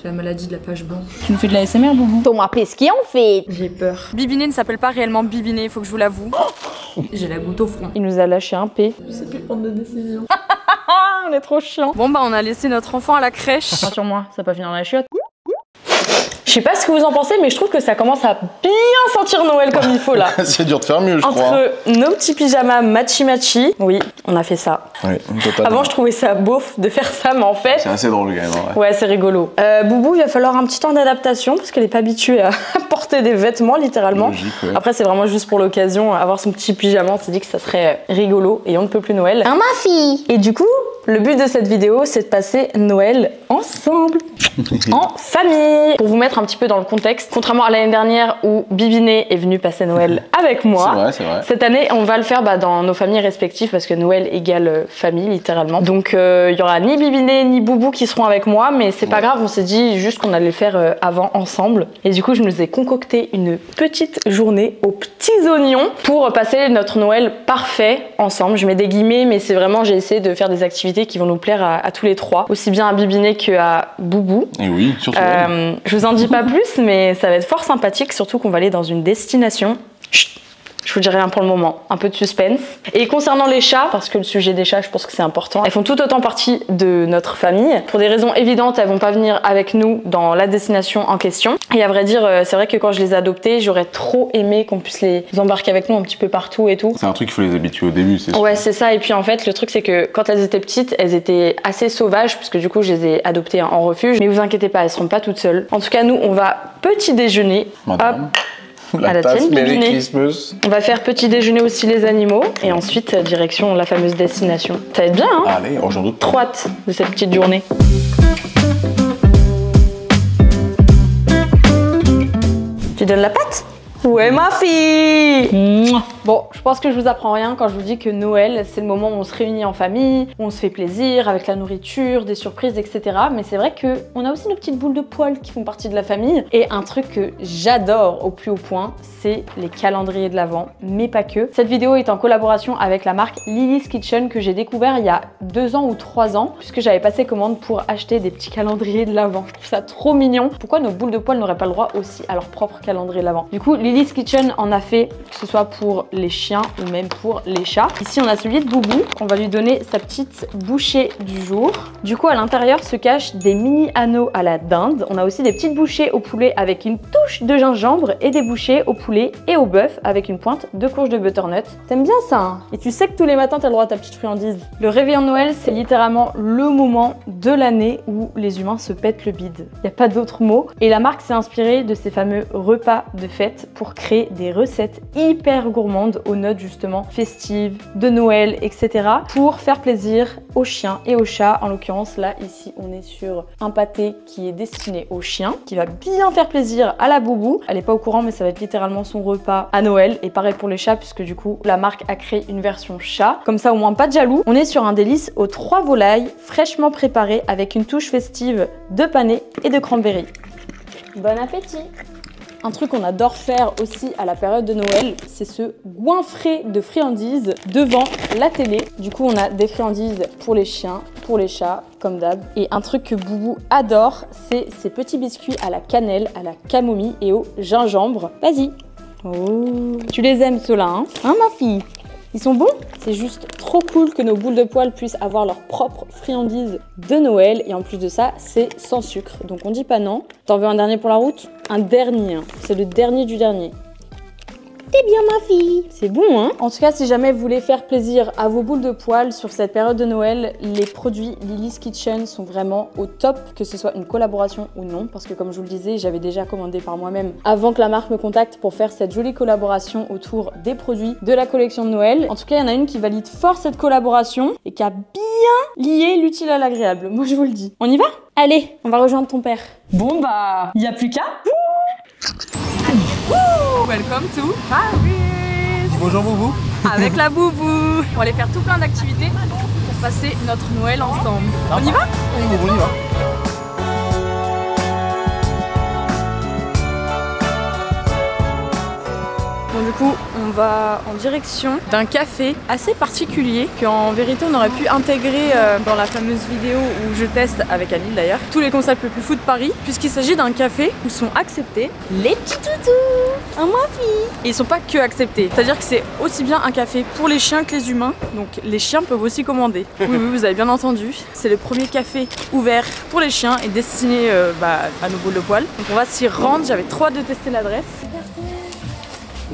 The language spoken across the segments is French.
J'ai la maladie de la page blanche. Tu nous fais de la SMR, Boubou? Thomas Pesquet en fait. J'ai peur. Bibiné ne s'appelle pas réellement Bibiné, faut que je vous l'avoue. J'ai la goutte au front. Il nous a lâché un P. Je sais plus prendre de décision. Ah, on est trop chiant. Bon bah on a laissé notre enfant à la crèche. Rassure-moi, ça va pas finir dans la chiotte. Je sais pas ce que vous en pensez, mais je trouve que ça commence à bien sentir Noël comme il faut là. C'est dur de faire mieux, je crois. Entre nos petits pyjamas matchy-matchy, oui, on a fait ça. Oui, totalement. Avant, je trouvais ça beauf de faire ça, mais en fait... C'est assez drôle, quand même. Ouais, c'est rigolo. Boubou, il va falloir un petit temps d'adaptation, parce qu'elle est pas habituée à porter des vêtements, littéralement. Logique, ouais. Après, c'est vraiment juste pour l'occasion, avoir son petit pyjama, on s'est dit que ça serait rigolo, et on ne peut plus Noël. Hein, ma fille? Et du coup, le but de cette vidéo, c'est de passer Noël ensemble, en famille. Pour vous mettre un petit peu dans le contexte, contrairement à l'année dernière où Bibiné est venu passer Noël avec moi, c'est vrai. cette année, on va le faire dans nos familles respectives parce que Noël égale famille, littéralement. Donc, il y aura ni Bibiné ni Boubou qui seront avec moi, mais c'est pas grave, on s'est dit juste qu'on allait le faire avant ensemble. Et du coup, je nous ai concocté une petite journée aux petits oignons pour passer notre Noël parfait ensemble. Je mets des guillemets, mais c'est vraiment, j'ai essayé de faire des activités qui vont nous plaire à tous les trois, aussi bien à Bibiné qu'à Boubou. Et oui, surtout. Je vous en dis pas plus, mais ça va être fort sympathique, surtout qu'on va aller dans une destination. Chut, je vous dis rien pour le moment, un peu de suspense. Et concernant les chats, parce que le sujet des chats, je pense que c'est important, elles font tout autant partie de notre famille. Pour des raisons évidentes, elles vont pas venir avec nous dans la destination en question. Et à vrai dire, c'est vrai que quand je les ai adoptées, j'aurais trop aimé qu'on puisse les embarquer avec nous un petit peu partout et tout. C'est un truc qu'il faut les habituer au début, c'est sûr. Ouais, c'est ça. Et puis en fait, le truc, c'est que quand elles étaient petites, elles étaient assez sauvages, puisque du coup, je les ai adoptées en refuge. Mais vous inquiétez pas, elles seront pas toutes seules. En tout cas, nous, on va petit déjeuner. Madame. Hop. La à la tasse, tienne, Merry Bibiné. Christmas. On va faire petit déjeuner aussi les animaux et ensuite direction la fameuse destination. Ça va être bien, hein? Allez, j'en doute pas. Trop hâte de cette petite journée. Tu donnes la patte? Ouais, ma fille! Bon, je pense que je vous apprends rien quand je vous dis que Noël, c'est le moment où on se réunit en famille, où on se fait plaisir avec la nourriture, des surprises, etc. Mais c'est vrai qu'on a aussi nos petites boules de poils qui font partie de la famille. Et un truc que j'adore au plus haut point, c'est les calendriers de l'Avent, mais pas que. Cette vidéo est en collaboration avec la marque Lily's Kitchen que j'ai découvert il y a 2 ans ou 3 ans, puisque j'avais passé commande pour acheter des petits calendriers de l'Avent. Je trouve ça trop mignon. Pourquoi nos boules de poils n'auraient pas le droit aussi à leur propre calendrier de l'Avent? Du coup, Lily's Kitchen en a fait, que ce soit pour les chiens ou même pour les chats. Ici, on a celui de Boubou. On va lui donner sa petite bouchée du jour. Du coup, à l'intérieur se cachent des mini anneaux à la dinde. On a aussi des petites bouchées au poulet avec une touche de gingembre et des bouchées au poulet et au bœuf avec une pointe de courge de butternut. T'aimes bien ça, hein? Et tu sais que tous les matins, t'as le droit à ta petite friandise. Le réveillon de Noël, c'est littéralement le moment de l'année où les humains se pètent le bide. Il n'y a pas d'autre mot. Et la marque s'est inspirée de ces fameux repas de fête pour créer des recettes hyper gourmandes aux notes justement festives, de Noël, etc. pour faire plaisir aux chiens et aux chats. En l'occurrence, là, ici, on est sur un pâté qui est destiné aux chiens, qui va bien faire plaisir à la Boubou. Elle n'est pas au courant, mais ça va être littéralement son repas à Noël. Et pareil pour les chats, puisque du coup, la marque a créé une version chat. Comme ça, au moins, pas de jaloux. On est sur un délice aux 3 volailles, fraîchement préparé, avec une touche festive de panais et de cranberry. Bon appétit! Un truc qu'on adore faire aussi à la période de Noël, c'est se goinfrer de friandises devant la télé. Du coup, on a des friandises pour les chiens, pour les chats, comme d'hab. Et un truc que Boubou adore, c'est ces petits biscuits à la cannelle, à la camomille et au gingembre. Vas-y. Oh. Tu les aimes ceux-là, hein? Hein, ma fille? Ils sont bons? C'est juste trop cool que nos boules de poils puissent avoir leur propre friandise de Noël. Et en plus de ça, c'est sans sucre. Donc on dit pas non. T'en veux un dernier pour la route? Un dernier, hein. C'est le dernier du dernier. T'es bien ma fille. C'est bon, hein? En tout cas, si jamais vous voulez faire plaisir à vos boules de poils sur cette période de Noël, les produits Lily's Kitchen sont vraiment au top, que ce soit une collaboration ou non, parce que comme je vous le disais, j'avais déjà commandé par moi-même avant que la marque me contacte pour faire cette jolie collaboration autour des produits de la collection de Noël. En tout cas, il y en a une qui valide fort cette collaboration et qui a bien lié l'utile à l'agréable. Moi, je vous le dis. On y va? Allez, on va rejoindre ton père. Bon bah, il n'y a plus qu'à. Welcome to Paris. Bonjour, Boubou. Avec la Boubou. On va aller faire tout plein d'activités pour passer notre Noël ensemble. On y va? Oui, Boubou, on y va. Bon, du coup, on va en direction d'un café assez particulier qu'en vérité on aurait pu intégrer dans la fameuse vidéo où je teste avec Anil d'ailleurs tous les concepts les plus fous de Paris, puisqu'il s'agit d'un café où sont acceptés les petits toutous, un moi-fille. Et ils sont pas que acceptés, c'est-à-dire que c'est aussi bien un café pour les chiens que les humains, donc les chiens peuvent aussi commander. Oui, oui, vous avez bien entendu, c'est le premier café ouvert pour les chiens et destiné à nouveau le poil. Donc on va s'y rendre, j'avais trop hâte de tester l'adresse.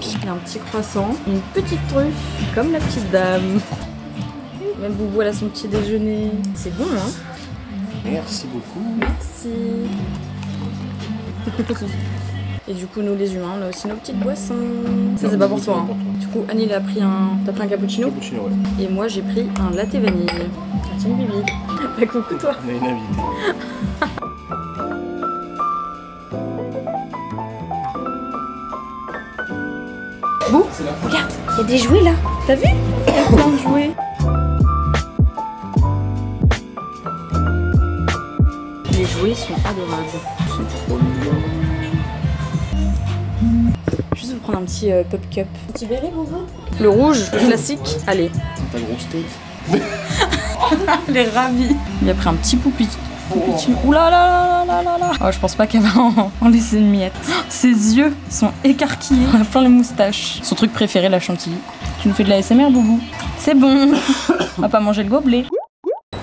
Il y a un petit croissant, une petite truffe, comme la petite dame. Même Boubou elle a son petit déjeuner. C'est bon hein? Merci beaucoup. Merci. Et du coup nous les humains on a aussi nos petites boissons. Ça c'est pas pour toi hein. Du coup Annie elle a pris t'as pris un cappuccino? Cappuccino, ouais. Et moi j'ai pris un latte vanille. Tiens Bibi. Bah coucou toi. On a une invitée. Bou, regarde, il y a des jouets là. T'as vu? Il y a plein de jouets. Les jouets sont adorables. C'est trop mignon. Juste vous prendre un petit pop cup. Un petit béret, Boubou? Le rouge, le classique. Allez. Ta grosse tête. Elle est ravie. Il a pris un petit poupi. Ouh là là là là là. Oh, je pense pas qu'elle va en laisser une miette. Ses yeux sont écarquillés. On a plein les moustaches. Son truc préféré, la chantilly. Tu nous fais de la ASMR, Boubou? C'est bon. On va pas manger le gobelet.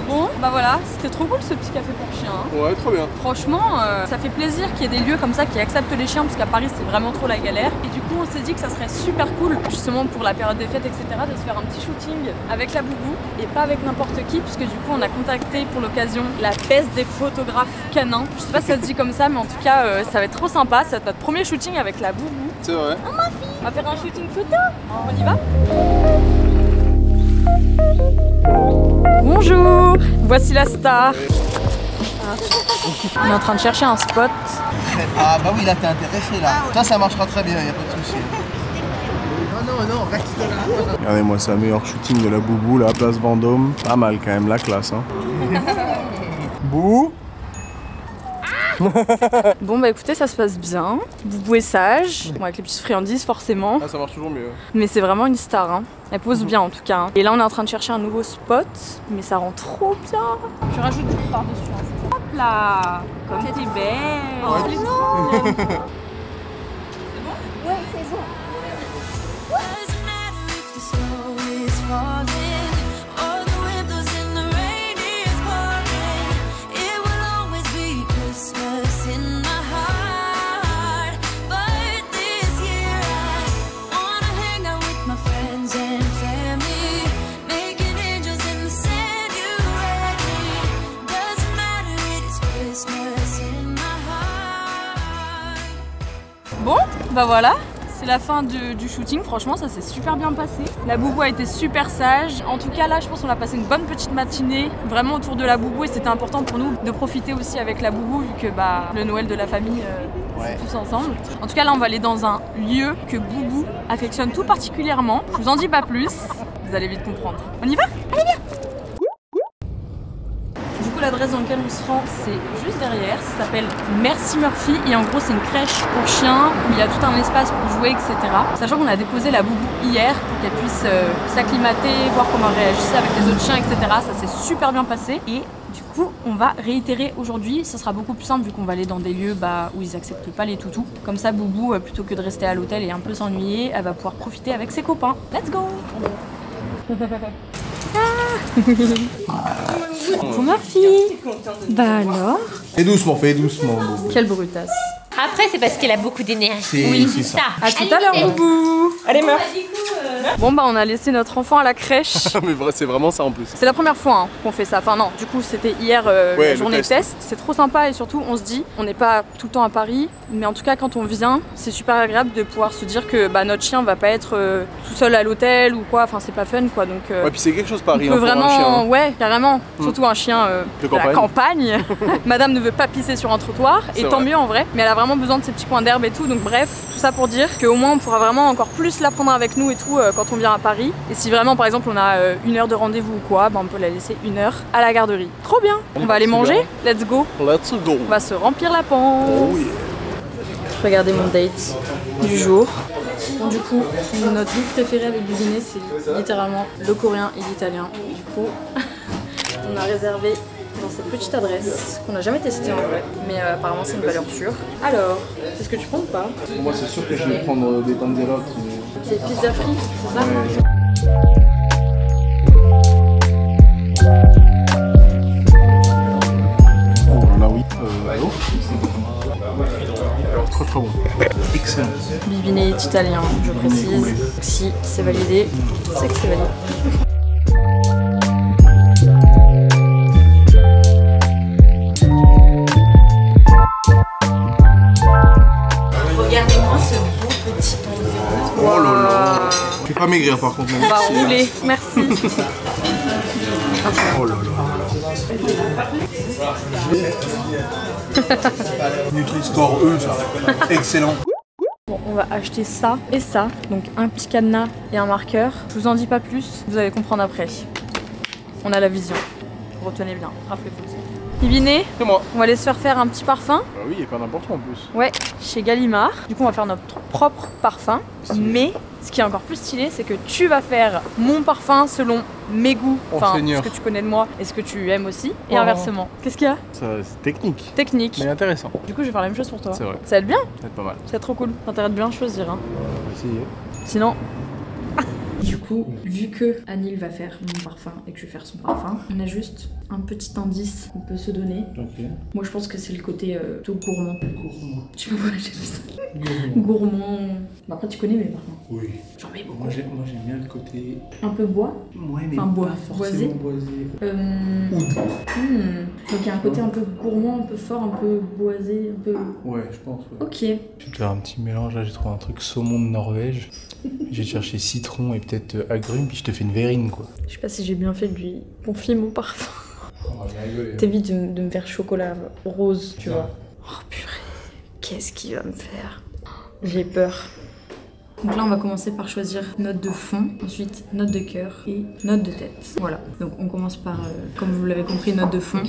Bon, bah voilà, c'était trop cool ce petit café pour chiens. Hein. Ouais, trop bien. Franchement, ça fait plaisir qu'il y ait des lieux comme ça qui acceptent les chiens, parce qu'à Paris c'est vraiment trop la galère. Et du coup on s'est dit que ça serait super cool, justement pour la période des fêtes, etc., de se faire un petit shooting avec la Boubou, et pas avec n'importe qui, puisque du coup on a contacté pour l'occasion la peste des photographes canins. Je sais pas si ça se dit comme ça, mais en tout cas ça va être trop sympa, ça va être notre premier shooting avec la Boubou. C'est vrai. Oh ma fille. On va faire un shooting photo. On y va? Bonjour, voici la star. On est en train de chercher un spot. Ah bah oui, là t'es intéressé là. Toi ça marchera très bien, y a pas de souci. Non, reste là. Regardez-moi, c'est le meilleur shooting de la Boubou, la place Vendôme. Pas mal quand même, la classe. Hein. Bou. Bon bah écoutez, ça se passe bien. Boubou est sage, bon, avec les petites friandises forcément. Ah, ça marche toujours mieux. Mais c'est vraiment une star, hein. Elle pose bien en tout cas. Hein. Et là on est en train de chercher un nouveau spot, mais ça rend trop bien. Je rajoute du par-dessus. Hein. Hop là, comme t'es belle. Oh, elle est trop bien. C'est bon? Ouais, c'est bon. Bon, bah voilà, c'est la fin du shooting. Franchement, ça s'est super bien passé. La Boubou a été super sage. En tout cas, là, je pense qu'on a passé une bonne petite matinée vraiment autour de la Boubou, et c'était important pour nous de profiter aussi avec la Boubou, vu que le Noël de la famille, c'est tous ensemble. En tout cas, là, on va aller dans un lieu que Boubou affectionne tout particulièrement. Je vous en dis pas plus, vous allez vite comprendre. On y va? Allez, viens! L'adresse dans laquelle on se rend, c'est juste derrière, ça s'appelle Merci Murphy, et en gros c'est une crèche pour chiens où il y a tout un espace pour jouer, etc. Sachant qu'on a déposé la Boubou hier pour qu'elle puisse s'acclimater, voir comment elle réagissait avec les autres chiens, etc. Ça s'est super bien passé, et du coup on va réitérer aujourd'hui. Ça sera beaucoup plus simple vu qu'on va aller dans des lieux où ils acceptent pas les toutous. Comme ça Boubou, plutôt que de rester à l'hôtel et un peu s'ennuyer, elle va pouvoir profiter avec ses copains. Let's go! Bonjour Murphy. Bah alors? Fais doucement, Boubou. Quelle brutasse. Après, c'est parce qu'elle a beaucoup d'énergie. Oui, c'est ça. À tout à l'heure, Boubou. Allez, meuf. Bon, bah, on a laissé notre enfant à la crèche. Mais c'est vraiment ça en plus. C'est la première fois hein, qu'on fait ça. Enfin, non, du coup, c'était hier la journée test. C'est trop sympa, et surtout, on se dit, on n'est pas tout le temps à Paris, mais en tout cas, quand on vient, c'est super agréable de pouvoir se dire que notre chien va pas être tout seul à l'hôtel ou quoi. Enfin, c'est pas fun quoi. Donc, ouais, puis c'est quelque chose Paris. On peut hein, vraiment, un chien. ouais, carrément. Surtout un chien de la campagne. Madame ne veut pas pisser sur un trottoir, et tant mieux en vrai. Mais elle a vraiment besoin de ces petits coins d'herbe et tout. Donc bref, tout ça pour dire qu'au moins on pourra vraiment encore plus la prendre avec nous et tout quand on vient à Paris. Et si vraiment par exemple on a une heure de rendez-vous ou quoi, on peut la laisser une heure à la garderie. Trop bien. On va aller manger. Let's go. Let's go. On va se remplir la panse. Oh yeah. Regardez mon date du jour. Bon, du coup, notre bouffe préférée avec du dîner, c'est littéralement le coréen et l'italien. Du coup, on a réservé dans cette petite adresse qu'on n'a jamais testée en vrai, mais apparemment c'est une valeur sûre. Alors, c'est ce que tu prends ou pas? Moi, c'est sûr que je vais prendre des panzerotti. C'est pizza frite, c'est ça? Oh là oui. Allô? Trop bon. Excellent. Bibiné est italien, je précise. Si c'est validé, c'est que c'est validé. Regardez-moi ce beau petit panzéro. Oh là là. Je vais pas maigrir par contre. On va rouler, merci. Oh là là. Nutri-Score E, ça. Excellent. Bon, on va acheter ça et ça, donc un petit cadenas et un marqueur. Je vous en dis pas plus, vous allez comprendre après. On a la vision. Retenez bien, rappelez-vous. Bibiné, C'est moi. on va aller se faire un petit parfum. Bah oui, il est pas n'importe quoi en plus. Ouais, chez Gallimard. Du coup, on va faire notre propre parfum. Mais ce qui est encore plus stylé, c'est que tu vas faire mon parfum selon mes goûts. Oh, Enfin, Seigneur. ce que tu connais de moi et ce que tu aimes aussi. Et Oh. inversement. Qu'est-ce qu'il y a? Ça, c'est technique. Technique. Mais intéressant. Du coup, je vais faire la même chose pour toi. C'est vrai. Ça va être bien? Ça va être pas mal. C'est trop cool. T'as intérêt de bien choisir. Hein. On va essayer. Sinon, Du coup, vu que Anil va faire mon parfum et que je vais faire son parfum, on a juste un petit indice qu'on peut se donner. Ok. Moi, je pense que c'est le côté tout gourmand. Gourmand. Tu vois, j'ai fait ça. Gourmand. Bah, après, tu connais mes parfums. Oui. J'en mets beaucoup. Moi j'aime bien le côté. Un peu bois. Ouais, mais Enfin, bois, pas boisé. forcément boisé. Donc, il y a un côté un peu gourmand, un peu fort, un peu boisé, un peu. Ouais, je pense. Ouais. Ok. Je vais te faire un petit mélange. Là, j'ai trouvé un truc saumon de Norvège. J'ai cherché citron et peut-être agrumes, puis je te fais une verrine quoi. je sais pas si j'ai bien fait de lui confier mon parfum. On va bien rigoler. T'évites de me faire chocolat rose, tu Non. vois. Oh purée, qu'est-ce qu'il va me faire? J'ai peur. Donc là, on va commencer par choisir note de fond, ensuite note de cœur et note de tête. Voilà. Donc on commence par, comme vous l'avez compris, note de fond.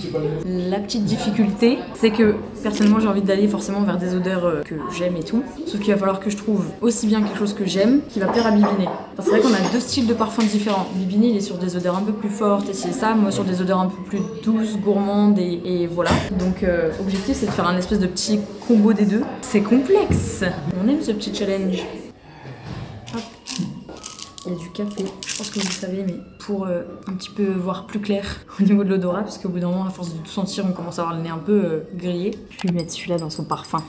La petite difficulté, c'est que personnellement, j'ai envie d'aller forcément vers des odeurs que j'aime et tout. Sauf qu'il va falloir que je trouve aussi bien quelque chose que j'aime qui va plaire à Bibiné. Parce que c'est vrai qu'on a deux styles de parfums différents. Bibiné, il est sur des odeurs un peu plus fortes et c'est ça. Moi, sur des odeurs un peu plus douces, gourmandes et voilà. Donc objectif, c'est de faire un espèce de petit combo des deux. C'est complexe. On aime ce petit challenge. Il y a du café, je pense que vous le savez, mais pour un petit peu voir plus clair au niveau de l'odorat, parce qu'au bout d'un moment, à force de tout sentir, on commence à avoir le nez un peu grillé. Je vais lui mettre celui-là dans son parfum.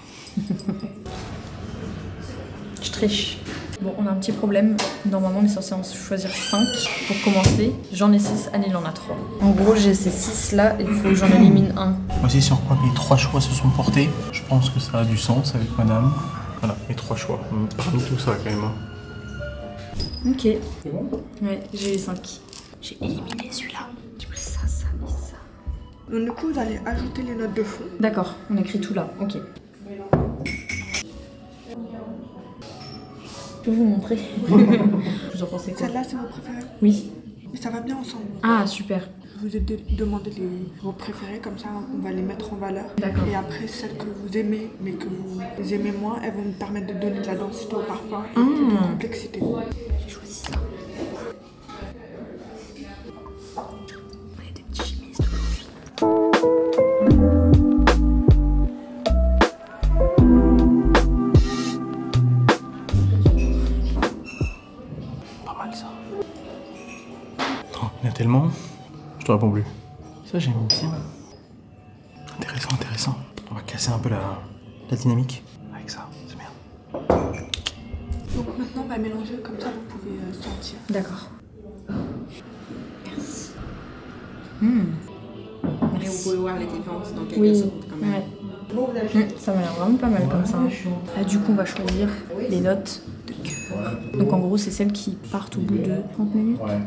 Je triche. Bon, on a un petit problème. Normalement, on est censé en choisir 5 pour commencer. J'en ai 6, Anil en a 3. En gros, j'ai ces 6 là, il faut que j'en élimine un. Voici sur quoi mes 3 choix se sont portés. Je pense que ça a du sens avec madame. Voilà, mes 3 choix. Parmi tout ça quand même. Hein. Ok. C'est bon? Ouais, j'ai 5. J'ai éliminé celui-là. J'ai pris ça, ça et ça. Donc du coup, vous allez ajouter les notes de fond. D'accord, on écrit tout là, ok. Je peux vous montrer. Vous en pensez quoi? Celle-là, c'est vos préférés. Oui. Et ça va bien ensemble. Ah, super. Je vous ai demandé vos préférés, comme ça on va les mettre en valeur. D'accord. Et après, celles que vous aimez, mais que vous aimez moins, elles vont me permettre de donner de la densité au parfum et de la complexité. J'ai choisi ça. On est des petits chimistes aujourd'hui. Pas mal ça. Oh, il y en a tellement. Je te réponds plus. Ça, j'aime bien. Intéressant, intéressant. On va casser un peu la dynamique. Avec ça, c'est bien. Donc maintenant, on va mélanger, comme ça vous pouvez sentir. D'accord. Merci. Mmh. Mais vous pouvez voir les différences dans quelques Oui, secondes quand même. ouais. Ça m'a l'air vraiment pas mal comme ça. Là, du coup, on va choisir les notes de cœur. Donc, en gros, c'est celles qui partent au bout de 30 minutes. Ouais.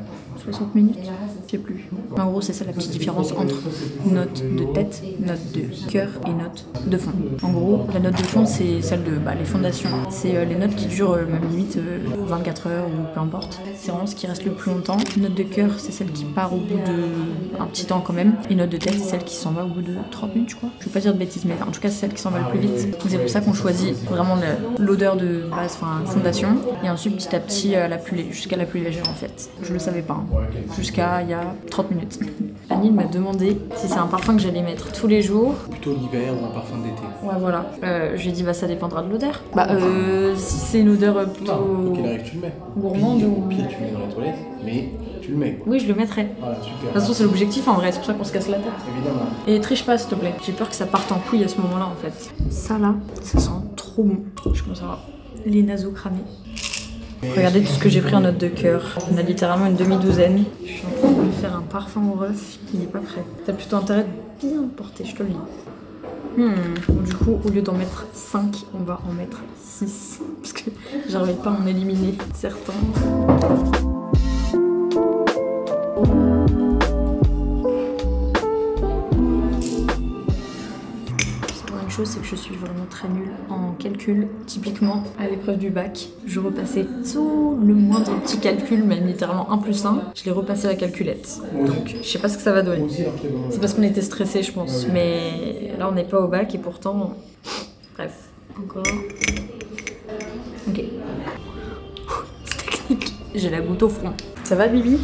60 minutes, je sais plus. En gros, c'est ça la petite différence entre note de tête, note de cœur et note de fond. En gros, la note de fond, c'est celle de les fondations. C'est les notes qui durent même limite 24 heures ou peu importe. C'est vraiment ce qui reste le plus longtemps. Note de cœur, c'est celle qui part au bout de un petit temps quand même. Et note de tête, c'est celle qui s'en va au bout de 30 minutes, je crois. Je veux pas dire de bêtises, mais en tout cas, c'est celle qui s'en va le plus vite. Donc c'est pour ça qu'on choisit vraiment l'odeur de base, enfin fondation. Et ensuite, petit à petit, jusqu'à la plus légère en fait. Je le savais pas, hein. Jusqu'à il y a 30 minutes. Annie m'a demandé si c'est un parfum que j'allais mettre tous les jours. Plutôt l'hiver ou un parfum d'été. Ouais, voilà. Je lui ai dit, bah ça dépendra de l'odeur. Si c'est une odeur plutôt. Non, qu'il arrive, tu le mets. Gourmande pire, ou. Pire, tu le mets dans les toilettes, mais tu le mets. Oui, je le mettrai. Voilà, super. De toute façon, c'est l'objectif en vrai, c'est pour ça qu'on se casse la tête. Évidemment. Et triche pas, s'il te plaît. J'ai peur que ça parte en couille à ce moment-là en fait. Ça là, ça sent trop bon. Je commence à avoir les naseaux cramés. Regardez tout ce que j'ai pris en note de cœur. On a littéralement une demi-douzaine. Je suis en train de lui faire un parfum au ref qui n'est pas prêt. T'as plutôt intérêt de bien le porter, je te le dis. Du coup, au lieu d'en mettre 5, on va en mettre 6. Parce que j'arrive pas à en éliminer certains. Chose, c'est que je suis vraiment très nulle en calcul. Typiquement, à l'épreuve du bac, je repassais tout le moindre petit calcul, même littéralement 1 plus 1, je l'ai repassé à la calculette. Donc, je sais pas ce que ça va donner. C'est parce qu'on était stressés, je pense. Mais là, on n'est pas au bac et pourtant... Bref. Encore. Ok. C'est technique. J'ai la goutte au front. Ça va, Bibi?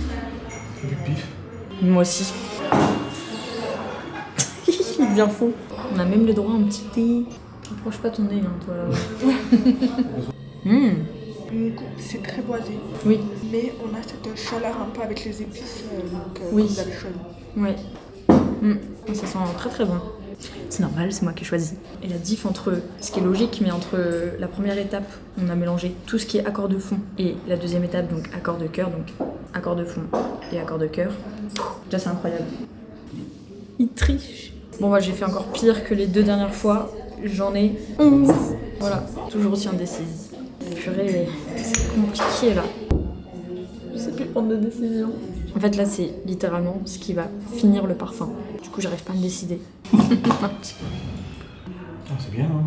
Du pif. Moi aussi. Il est bien fou. On a même le droit à un petit thé. Approche pas ton nez, hein, toi là. C'est très boisé. Oui. Mais on a cette chaleur un peu avec les épices, oui. comme d'habitude. Ouais. Ça sent très très bon. C'est normal, c'est moi qui ai choisi. Et la diff entre, ce qui est logique, mais entre la première étape, on a mélangé tout ce qui est accord de fond, et la deuxième étape, donc accord de cœur, donc accord de fond et accord de cœur. Déjà, c'est incroyable. Il triche. Bon, j'ai fait encore pire que les 2 dernières fois. J'en ai 11. Voilà, toujours aussi indécise. Purée, c'est compliqué là. Je sais plus prendre de décision. En fait, là, c'est littéralement ce qui va finir le parfum. Du coup, j'arrive pas à me décider. C'est bien, hein.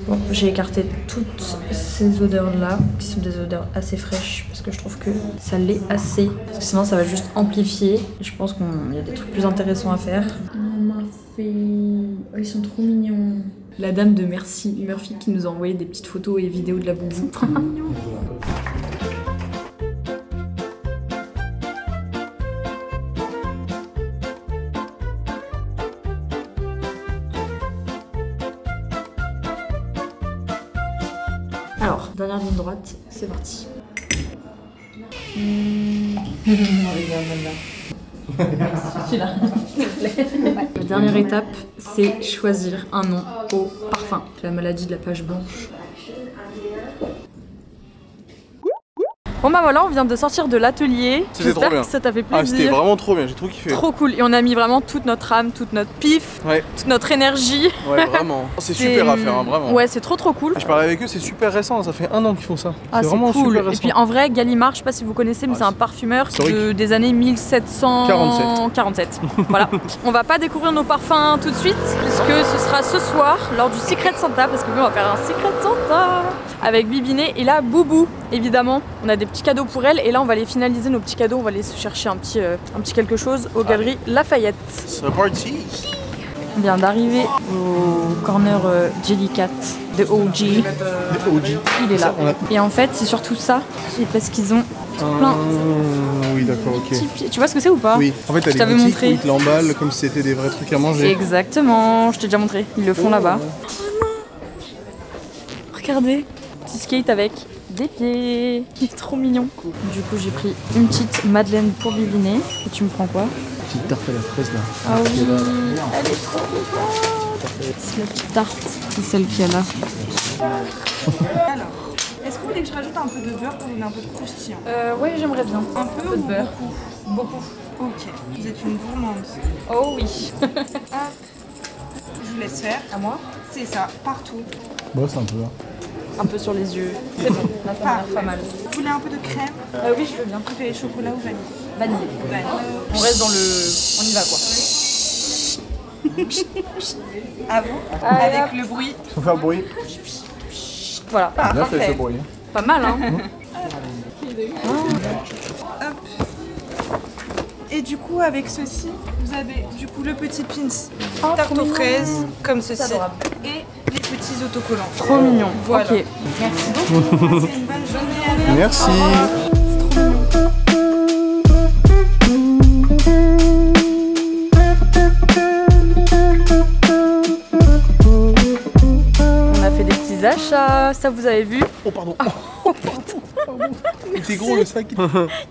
Bon, j'ai écarté toutes ces odeurs-là, qui sont des odeurs assez fraîches, parce que je trouve que ça l'est assez. Parce que sinon, ça va juste amplifier. Et je pense qu'il y a des trucs plus intéressants à faire. Oh, ma fille. Oh, ils sont trop mignons. La dame de Murphy qui nous a envoyé des petites photos et vidéos de la boubou. Trop mignon. Alors, dernière ligne droite, c'est parti. Celui-là, s'il te plaît. La dernière étape, c'est choisir un nom au parfum. La maladie de la page blanche. Bon bah voilà, on vient de sortir de l'atelier. J'espère que ça t'a fait plaisir. Ah, c'était vraiment trop bien, j'ai trop kiffé. Trop cool. Et on a mis vraiment toute notre âme, toute notre pif, toute notre énergie. Ouais, vraiment. C'est super à faire, hein, vraiment. Ouais, c'est trop cool. Je parlais avec eux, c'est super récent, ça fait 1 an qu'ils font ça. Ah, c'est vraiment cool. super récent. Et puis en vrai, Gallimard, je sais pas si vous connaissez, mais c'est un parfumeur des années 1747. Voilà. On va pas découvrir nos parfums tout de suite, puisque ce sera ce soir, lors du Secret Santa, parce que nous on va faire un Secret Santa avec Bibiné et là Boubou, évidemment. On a des petits cadeaux pour elle et là on va les finaliser nos petits cadeaux, on va aller se chercher un petit quelque chose aux Galeries Lafayette. C'est parti. On vient d'arriver au corner Jellycat de OG. Il est là. Et en fait c'est surtout ça, c'est parce qu'ils ont plein. Oui, d'accord, ok. Tu vois ce que c'est ou pas? Oui, en fait t'as des boutiques où ils te l'emballent comme si c'était des vrais trucs à manger. Exactement, je t'ai déjà montré, ils le font là-bas. Regardez, petit skate avec des pieds. Il est trop mignon. Du coup, j'ai pris une petite madeleine pour Bibiné. Et tu me prends quoi? Petite tarte à la fraise là. Ah oui, elle est trop mignonne. C'est la petite tarte, c'est celle qu'il y a là. Alors, est-ce que vous voulez que je rajoute un peu de beurre pour donner un peu de croustillant? Ouais, j'aimerais bien. Un peu de ou beurre? Beaucoup. Ok, vous êtes une gourmande. Oh oui. Hop, je vous laisse faire. À moi? C'est ça, partout. Bon, c'est un peu là. Un peu sur les yeux. C'est bon, la femme a l'air pas mal. Vous voulez un peu de crème? Oui, je veux bien. Vous préférez chocolat ou vanille? Vanille. On reste dans le... On y va quoi. À vous? Avec le bruit. Faut faire le bruit. Voilà. Bien fait ce bruit. Pas mal hein. Hop. Et du coup, avec ceci, vous avez du coup le petit pins tarte aux fraises, comme ceci, et les petits autocollants. Trop mignon. Voilà. Ok. Merci beaucoup. Passez une bonne journée. Allez. Merci. On a fait des petits achats, ça vous avez vu. Oh pardon. Oh putain. C'est gros le sac.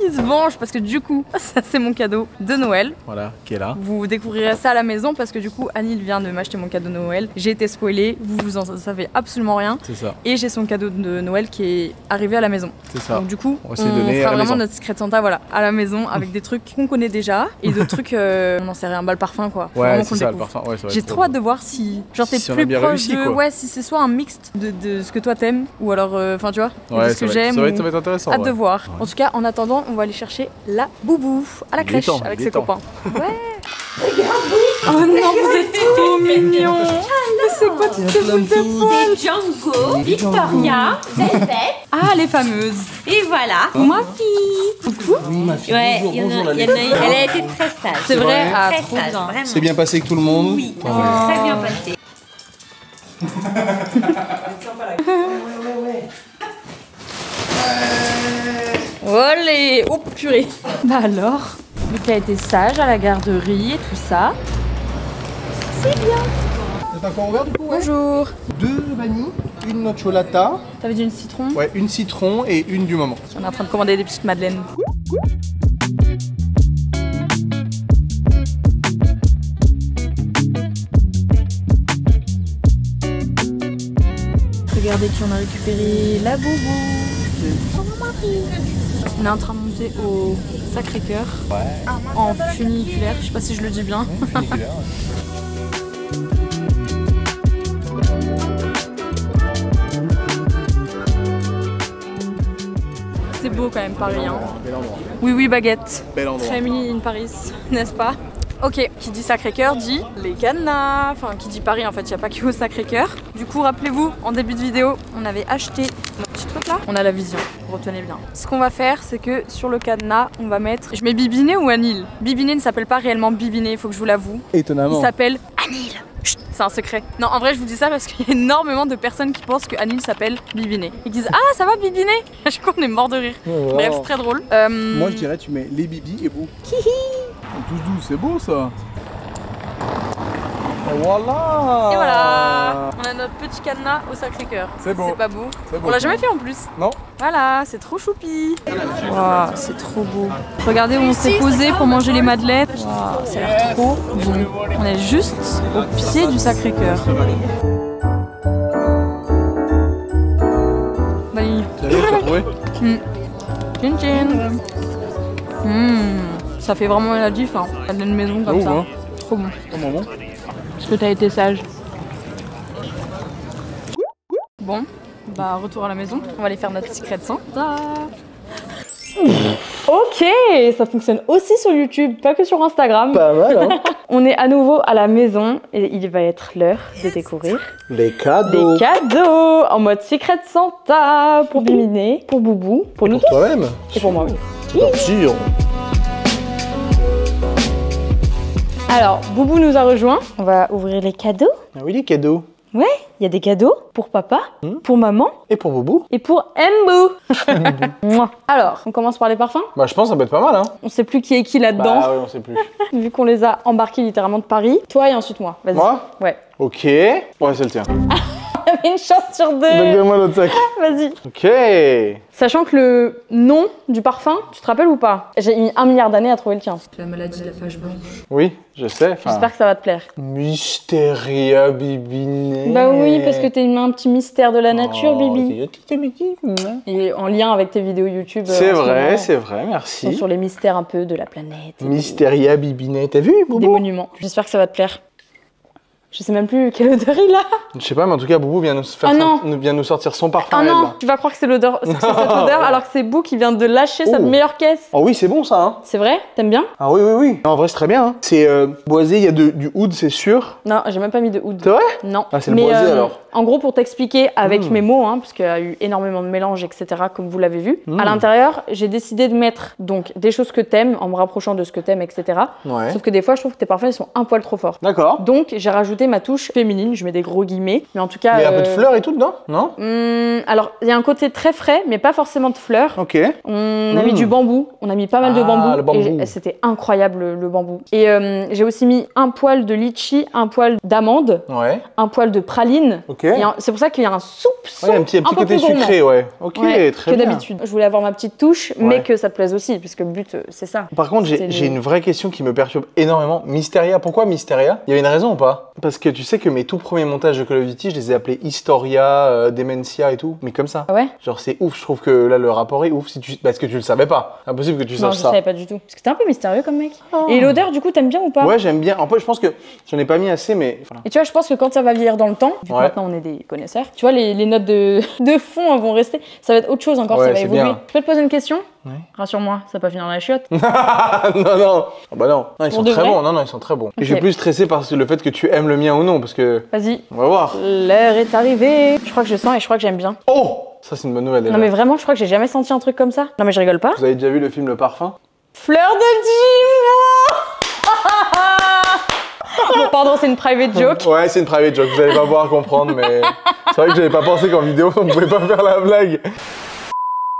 Il se venge parce que du coup, ça c'est mon cadeau de Noël. Voilà, qui est là. Vous découvrirez ça à la maison parce que du coup, Anil vient de m'acheter mon cadeau de Noël. J'ai été spoilée, vous en savez absolument rien. C'est ça. Et j'ai son cadeau de Noël qui est arrivé à la maison. C'est ça. Donc du coup, On va essayer de donner à fera la vraiment maison. notre Secret Santa voilà, à la maison avec des trucs qu'on connaît déjà et d'autres trucs, on n'en sait rien, bah le parfum quoi. Faut Ouais, vraiment c'est qu'on ça le découvre. parfum. Ouais, ça va J'ai être trop hâte de voir si genre t'es Si on a plus bien proche réussi, de quoi. ouais si c'est soit un mixte de ce que toi t'aimes ou alors enfin tu vois Ouais, de ce que ça va être- j'aime ça va ou- être intéressant. hâte ouais. de voir. En tout cas en attendant on va aller chercher la boubou à la Il est crèche temps, avec il est ses temps. copains. Ouais. Oh non vous êtes trop mignons. Mais c'est quoi toutes ces boules de poils? C'est Django, Victoria, Velvet. Ah les fameuses. Et voilà, ma fille. Oui, ma fille. Ouais, Bonjour, il y en a, bonjour, il y en a une. Elle a été très sage. C'est vrai ah Très trop sage, bien. vraiment. C'est bien passé avec tout le monde? Oui, Ah ouais. très bien passé. Olé. Oh purée. Bah alors, vu qu'elle a été sage à la garderie et tout ça. C'est bien. C'est encore ouvert du coup? Ouais. Bonjour. 2 vanilles, une noix de chocolata, T'avais dit une citron? ouais, une citron et une du moment. On est en train de commander des petites madeleines. Regardez qui on a récupéré, la boubou. On est en train de monter au Sacré-Cœur en funiculaire, je sais pas si je le dis bien. C'est beau quand même Paris. Hein. Bel endroit. Oui oui baguette. Bel endroit. Très mini in Paris, n'est-ce pas? Ok, qui dit Sacré-Cœur dit les cadenas. Enfin, qui dit Paris en fait, il n'y a pas que au Sacré-Cœur. Du coup, rappelez-vous, en début de vidéo, on avait acheté notre petit truc là. On a la vision, retenez bien. Ce qu'on va faire, c'est que sur le cadenas, on va mettre... Je mets Bibiné ou Anil? Bibiné ne s'appelle pas réellement Bibiné, il faut que je vous l'avoue. Étonnamment. Il s'appelle Anil. Chut, c'est un secret. Non, en vrai, je vous dis ça parce qu'il y a énormément de personnes qui pensent que Anil s'appelle Bibiné. Et qui disent ah, ça va Bibiné? À chaque fois, on est mort de rire. Oh. Bref, c'est très drôle. Moi je dirais tu mets les bibis et bout. Tous doux, c'est beau ça. Et voilà. Et voilà, on a notre petit cadenas au Sacré-Cœur. C'est beau. C'est pas beau. C'est beau. On l'a jamais fait en plus. Non. Voilà, c'est trop choupi. Waouh, c'est trop beau. Regardez où on s'est posé pour manger les madeleines. Waouh, ça a l'air trop bon. On est juste au pied du Sacré-Cœur. Vanille. Salut, tu as trouvé? Tchin tchin. Ça fait vraiment la diff, hein. Madeleine maison comme Oh, ça. hein. Trop bon. Comment bon? Parce que t'as été sage. Bon, bah retour à la maison. On va aller faire notre Secret Santa. Ok, ça fonctionne aussi sur YouTube, pas que sur Instagram. Pas mal, hein. On est à nouveau à la maison et il va être l'heure de découvrir Les cadeaux. des cadeaux en mode Secret Santa pour Biminé, pour Boubou, pour nous Pour toi-même. tous et pour moi. Oui. Bien sûr. Alors, Boubou nous a rejoint. On va ouvrir les cadeaux. Ah oui, les cadeaux. Ouais, il y a des cadeaux pour papa, pour maman Et pour Boubou? et pour Mbou. Mouah. Alors, on commence par les parfums. Bah je pense que ça peut être pas mal, hein. On sait plus qui est qui là-dedans, Bah ouais, on sait plus. vu qu'on les a embarqués littéralement de Paris. Toi et ensuite moi. Vas-y. Moi? Ouais. Ok. Ouais, c'est le tien. Il y avait une chance sur deux. Donc donne-moi l'autre sac. Vas-y. Ok. Sachant que le nom du parfum, tu te rappelles ou pas? J'ai mis 1 milliard d'années à trouver le tien. La maladie de la page blanche. Oui, je sais. Enfin, J'espère que ça va te plaire. Mysteria Bibiné. Bah oui, parce que t'es un petit mystère de la nature, Oh, Bibi. Et en lien avec tes vidéos YouTube. C'est en ce vrai, moment, c'est vrai, sont merci. sur les mystères un peu de la planète. et Mysteria Bibiné, t'as vu, des Boubou? monuments. J'espère que ça va te plaire. Je sais même plus quelle odeur il a. Je sais pas, mais en tout cas, Boubou vient nous sortir son parfum. Ah elle, non, là. tu vas croire que c'est l'odeur, c'est cette odeur, alors que c'est Boo qui vient de lâcher sa meilleure caisse. Oh oui, c'est bon ça, hein. C'est vrai? T'aimes bien? Ah oui, oui, oui. En vrai, c'est très bien. Hein. C'est boisé, il y a du oud, c'est sûr. Non, j'ai même pas mis de oud. C'est vrai? Non. Ah, c'est le boisé alors. En gros, pour t'expliquer avec mes mots, hein, parce qu'il y a eu énormément de mélanges, etc., comme vous l'avez vu, à l'intérieur, j'ai décidé de mettre donc des choses que t'aimes, en me rapprochant de ce que t'aimes, etc. Ouais. Sauf que des fois, je trouve que tes parfums ils sont un poil trop forts. D'accord. Donc, j'ai rajouté ma touche féminine, je mets des gros guillemets, mais en tout cas. Il y a un peu de fleurs et tout dedans, non? Alors, il y a un côté très frais, mais pas forcément de fleurs. Ok. On a mis du bambou, on a mis pas mal de bambou. Le bambou. Et c'était incroyable le bambou. Et j'ai aussi mis un poil de litchi, un poil d'amande, un poil de praline. Ok. C'est pour ça qu'il y a un soupçon un petit peu côté plus gourmand. sucré, ouais. Ok, très que bien. d'habitude. Je voulais avoir ma petite touche, mais que ça te plaise aussi, puisque le but, c'est ça. Par contre, j'ai une vraie question qui me perturbe énormément. Mysteria, pourquoi Mysteria? Il y avait une raison ou pas? Parce que tu sais que mes tout premiers montages de Call of Duty, je les ai appelés Historia, Dementia et tout, mais comme ça. Ah ouais? Genre c'est ouf, je trouve que là le rapport est ouf parce que tu le savais pas. Impossible que tu saches ça. Non, je savais pas du tout. Parce que t'es un peu mystérieux comme mec. Et l'odeur, du coup, t'aimes bien ou pas? Ouais, j'aime bien. En fait, je pense que j'en ai pas mis assez, mais voilà. Et tu vois, je pense que quand ça va vieillir dans le temps, vu que maintenant on est des connaisseurs, tu vois, les notes de fond elles vont rester. Ça va être autre chose encore, ça va évoluer. Je peux te poser une question? Ouais. Rassure-moi, ça va pas finir dans la chiotte. non, non. Oh, bah non. Non, ils sont très bons. Non, non, ils sont très bons. Et je suis plus stressé par le fait que tu aimes le mien ou non, parce que. Vas-y. On va voir. L'heure est arrivée. Je crois que je sens et je crois que j'aime bien. Oh! Ça, c'est une bonne nouvelle déjà. Non, mais vraiment, je crois que j'ai jamais senti un truc comme ça. Non, mais je rigole pas. Vous avez déjà vu le film Le Parfum? Fleur de Jim. Bon, pardon, c'est une private joke. Ouais, c'est une private joke. Vous allez pas pouvoir comprendre, mais c'est vrai que j'avais pas pensé qu'en vidéo, on pouvait pas faire la blague.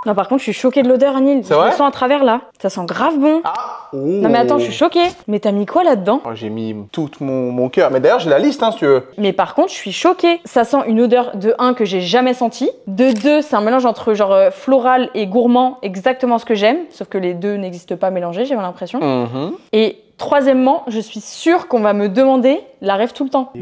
Non, par contre, je suis choquée de l'odeur, Anil. C'est vrai? Je le sens à travers là. Ça sent grave bon. Ah! Non, mais attends, je suis choquée. Mais t'as mis quoi là-dedans? Oh, j'ai mis tout mon cœur. Mais d'ailleurs, j'ai la liste, hein, si tu veux. Mais par contre, je suis choquée. Ça sent une odeur de 1 que j'ai jamais senti. De 2, c'est un mélange entre genre floral et gourmand, exactement ce que j'aime. Sauf que les deux n'existent pas mélangés, j'ai l'impression. Et troisièmement, je suis sûre qu'on va me demander la rêve tout le temps.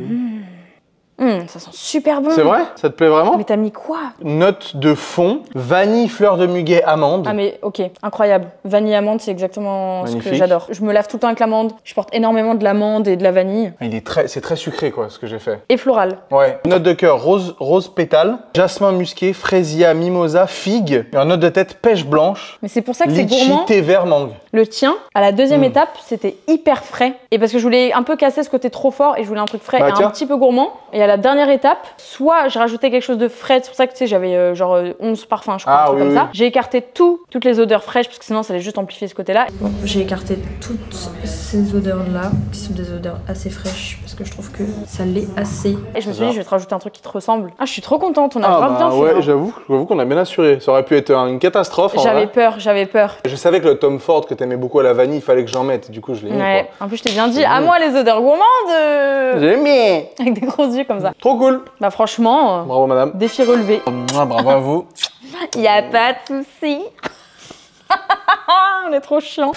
Ça sent super bon. C'est vrai? Ça te plaît vraiment? Mais t'as mis quoi? Note de fond, vanille, fleur de muguet, amande. Ah mais ok, incroyable. Vanille amande, c'est exactement ce que j'adore. Je me lave tout le temps avec l'amande. Je porte énormément de l'amande et de la vanille. C'est très sucré quoi, ce que j'ai fait. Et floral. Ouais. Note de cœur, rose pétale, jasmin musqué, fraisia, mimosa, figue. Et en note de tête, pêche blanche. Mais c'est pour ça que c'est gourmand. Thé vert, mangue. Le tien, à la deuxième étape, c'était hyper frais. Et parce que je voulais un peu casser ce côté trop fort et je voulais un truc frais et un petit peu gourmand. Et à la dernière étape, soit j'ai rajouté quelque chose de frais, c'est pour ça que tu sais, j'avais genre 11 parfums, je crois, un truc comme ça. J'ai écarté toutes les odeurs fraîches parce que sinon ça allait juste amplifier ce côté-là. Bon, j'ai écarté toutes ces odeurs-là, qui sont des odeurs assez fraîches, parce que je trouve que ça l'est assez. Et je me suis dit, je vais te rajouter un truc qui te ressemble. Ah, je suis trop contente, on a grave bien fait. Ouais, j'avoue qu'on a bien assuré. Ça aurait pu être une catastrophe. J'avais peur. Je savais que le Tom Ford que t'aimais beaucoup à la vanille, il fallait que j'en mette, du coup je l'ai mis. Ouais, en plus je t'ai bien dit, à moi les odeurs gourmandes. J'ai mis. Avec des gros yeux comme ça. Trop cool. Bah franchement, bravo madame. Défi relevé. Bravo à vous. Y a pas de souci. On est trop chiant.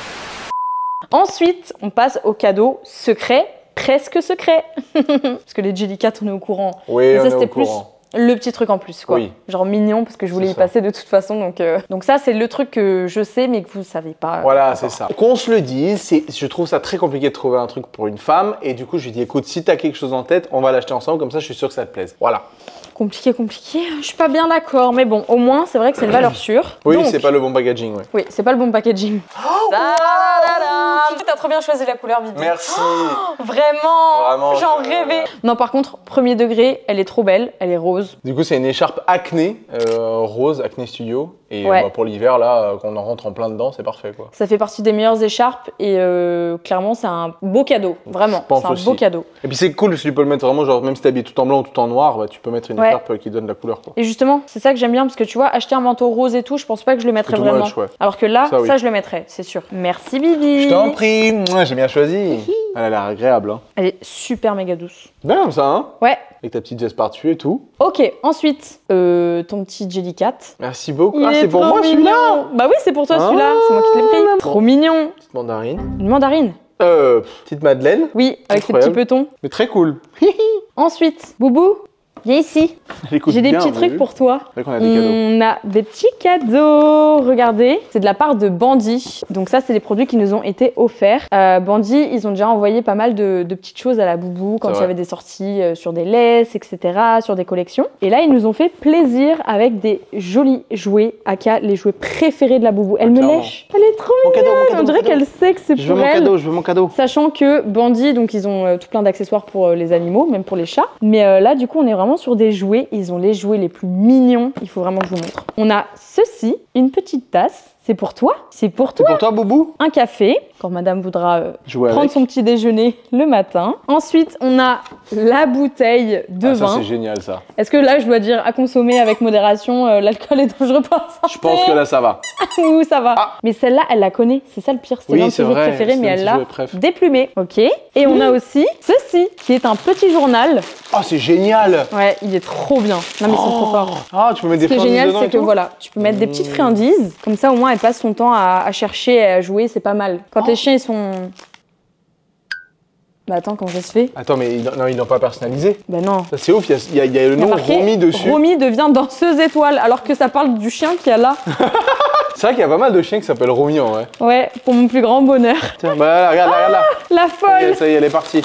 Ensuite, on passe au cadeau secret, presque secret. Parce que les Jellycat, on est au courant. Oui, mais ça, on est au courant. Le petit truc en plus, quoi. Oui. Genre mignon, parce que je voulais y passer de toute façon. Donc ça, c'est le truc que je sais, mais que vous savez pas. Voilà, c'est ça. Qu'on se le dise, je trouve ça très compliqué de trouver un truc pour une femme. Et du coup, je lui dis, écoute, si t'as quelque chose en tête, on va l'acheter ensemble. Comme ça, je suis sûr que ça te plaise. Voilà. Compliqué. Je suis pas bien d'accord. Mais bon, au moins, c'est vrai que c'est une valeur sûre. Oui, c'est pas le bon packaging, ouais. Oui, c'est pas le bon packaging. T'as trop bien choisi la couleur, Bibi. Merci. Vraiment, j'en rêvais. Non, par contre, premier degré, elle est trop belle. Elle est rose. Du coup, c'est une écharpe Acné, rose, Acné Studio. Et pour l'hiver, là, quand on en rentre en plein dedans, c'est parfait, quoi. Ça fait partie des meilleures écharpes et clairement, c'est un beau cadeau. Vraiment, c'est un beau cadeau. Et puis c'est cool si tu peux le mettre vraiment, genre, même si t'es habillé tout en blanc ou tout en noir, bah, tu peux mettre une écharpe qui donne la couleur, quoi. Et justement, c'est ça que j'aime bien parce que tu vois, acheter un manteau rose et tout, je pense pas que je le mettrais vraiment. Alors que là, ça, je le mettrais, c'est sûr. Merci, Bibi. Je t'en prie, j'ai bien choisi. Elle a l'air agréable, hein. Elle est super méga douce. Bien comme ça, hein. Ouais. Avec ta petite veste par-dessus et tout. Ok, ensuite, ton petit Jellycat. Merci beaucoup. Ah, c'est pour moi celui-là? Bah oui, c'est pour toi celui-là, c'est moi qui te l'ai pris. Trop mignon. Petite mandarine. Une mandarine? Petite madeleine. Oui, avec ses petits petons. Mais très cool. Ensuite, Boubou, Viens ici. J'ai des petits trucs pour toi. C'est vrai qu'on a des cadeaux. On a des petits cadeaux. Regardez, c'est de la part de Bandy. Donc ça, c'est des produits qui nous ont été offerts. Bandy, ils ont déjà envoyé pas mal de petites choses à la boubou quand il y avait des sorties sur des laisses, etc., sur des collections. Et là, ils nous ont fait plaisir avec des jolis jouets, aka les jouets préférés de la boubou. Elle me lèche. Elle est trop mignonne. On dirait qu'elle sait que c'est pour elle. Je veux mon cadeau. Sachant que Bandy, donc ils ont tout plein d'accessoires pour les animaux, même pour les chats. Mais là, du coup, on est vraiment sur des jouets. Ils ont les jouets les plus mignons. Il faut vraiment que je vous montre. On a ceci, une petite tasse. C'est pour toi. C'est pour toi. C'est pour toi, Boubou. Un café, quand madame voudra prendre avec son petit déjeuner le matin. Ensuite, on a la bouteille de vin. Ça, c'est génial, ça. Est-ce que là, je dois dire à consommer avec modération, l'alcool est dangereux pour la santé? Je pense que là, ça va. Ouh, ça va. Mais celle-là, elle la connaît. C'est ça le pire. C'est l'un de ses jeux préférés, mais elle l'a déplumé. Ok. Et on a aussi ceci, qui est un petit journal. Oh, c'est génial. Ouais, il est trop bien. Non, mais ils sont trop forts. Ah, tu peux mettre des friandises dedans. Ce qui est génial, c'est que voilà, tu peux mettre des petites friandises. Comme ça, au moins, elle passe son temps à chercher et à jouer. C'est pas mal. Quand les chiens, ils sont... Bah attends, comment ça se fait? Attends, mais ils l'ont pas personnalisé. Bah non. Ça, c'est ouf, il y a le nom Romy dessus. Romy devient danseuse étoile, alors que ça parle du chien qu'il y a là. C'est vrai qu'il y a pas mal de chiens qui s'appellent Romy en vrai. Ouais, pour mon plus grand bonheur. Tiens, bah regarde là. La folle. Ça y est, elle est partie.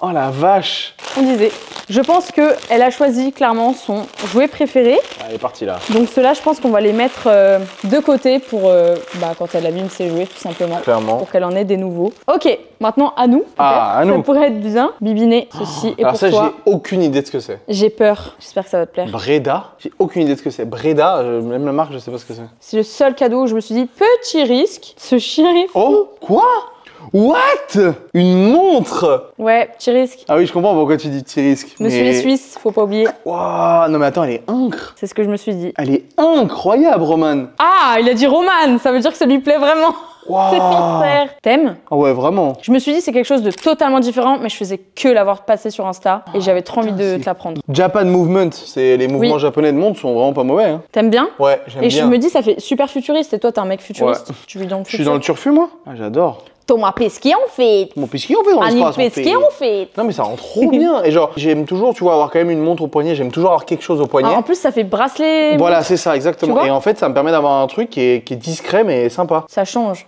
Oh la vache. On disait. Je pense qu'elle a choisi clairement son jouet préféré. Elle est partie là. Donc ceux-là, je pense qu'on va les mettre de côté pour quand elle abîme ses jouets, tout simplement. Clairement. Pour qu'elle en ait des nouveaux. Ok, maintenant à nous. À nous. Ça pourrait être bien. Bibiné, ceci est alors pour ça, toi. j'ai aucune idée de ce que c'est. J'ai peur. J'espère que ça va te plaire. Breda. J'ai aucune idée de ce que c'est. Breda, même la marque, je sais pas ce que c'est. C'est le seul cadeau où je me suis dit, petit risque, ce chien est fou. Oh, quoi? What? Une montre? Ouais, petit risque. Ah oui, je comprends pourquoi tu dis petit risque. Monsieur les Suisses, faut pas oublier. Waouh, non mais attends, elle est incre. C'est ce que je me suis dit. Elle est incroyable, Roman. Ah, il a dit Roman, ça veut dire que ça lui plaît vraiment. Wow. C'est sincère. T'aimes? Ah ouais, vraiment. Je me suis dit c'est quelque chose de totalement différent, mais je faisais que l'avoir passé sur Insta et j'avais trop envie de te la prendre. Japan Movement, c'est les mouvements japonais de montre sont vraiment pas mauvais. Hein. T'aimes bien? Ouais, j'aime bien. Et je me dis ça fait super futuriste. Et toi, t'es un mec futuriste. Ouais. Tu vis dans le futur. Je suis dans le turfu, moi. Ah, j'adore. Thomas Pesquet en fait. Mon Pesquet en fait dans l'espace. Pesquet en fait. Non mais ça rend trop bien. Et genre j'aime toujours, tu vois, avoir quand même une montre au poignet. J'aime toujours avoir quelque chose au poignet. En plus ça fait bracelet. Voilà, c'est ça exactement. Et en fait ça me permet d'avoir un truc qui est discret mais sympa. Ça change.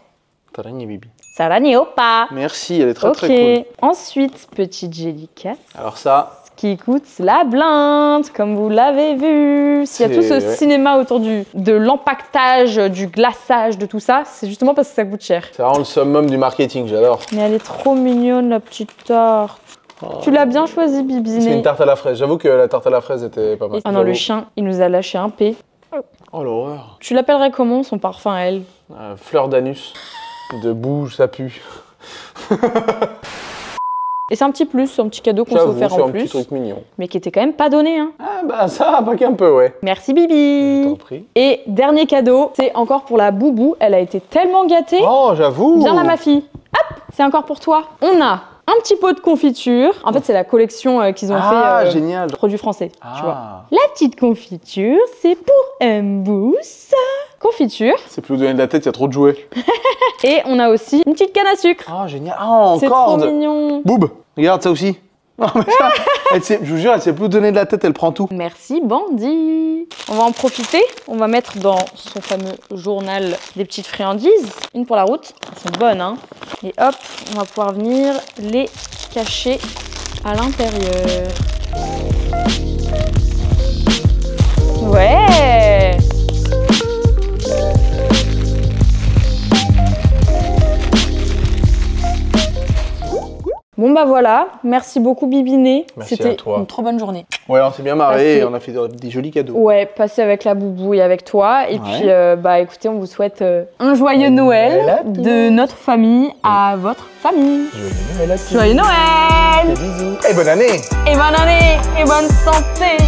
Tarani bibi. Sarani opa. Merci, elle est très très cool. Ensuite, petite Jellicat. Alors ça. Qui coûte la blinde, comme vous l'avez vu. S'il y a tout ce cinéma autour de l'empaquetage, du glaçage, de tout ça, c'est justement parce que ça coûte cher. C'est vraiment le summum du marketing, j'adore. Mais elle est trop mignonne, la petite tarte. Oh. Tu l'as bien choisi, Bibiné. C'est une tarte à la fraise. J'avoue que la tarte à la fraise était pas mal. Ah non, le chien, il nous a lâché un P. Oh l'horreur. Tu l'appellerais comment, son parfum à elle? Fleur d'anus. De bouge, ça pue. Et c'est un petit plus, un petit cadeau qu'on s'est offert en plus. C'est un petit truc mignon. Mais qui était quand même pas donné, hein. Ah bah ça, pas qu'un peu, ouais. Merci Bibi. Je t'en prie. Et dernier cadeau, c'est encore pour la boubou. Elle a été tellement gâtée. Oh, j'avoue. Viens là ma fille. Hop, c'est encore pour toi. On a un petit pot de confiture. En fait, c'est la collection qu'ils ont fait. Génial. Produits français, tu vois. La petite confiture, c'est pour Mbous. Confiture. C'est plus vous donner de la tête, il y a trop de jouets. Et on a aussi une petite canne à sucre. Ah, génial. Ah, encore. C'est trop mignon. Boub, regarde ça aussi. Oh, mais ça, je vous jure, elle sait plus donner de la tête, elle prend tout. Merci Bandy. On va en profiter. On va mettre dans son fameux journal des petites friandises. Une pour la route. Elles sont bonnes, hein. Et hop, on va pouvoir venir les cacher à l'intérieur. Ouais. Bon bah voilà, merci beaucoup Bibiné. C'était une trop bonne journée. Ouais, on s'est bien marré et on a fait des jolis cadeaux. Ouais, passer avec la boubou et avec toi. Et puis bah écoutez, on vous souhaite un joyeux Noël de notre famille à votre famille. Joyeux Noël. Joyeux Noël. Bisous. Et bonne année. Et bonne année. Et bonne santé.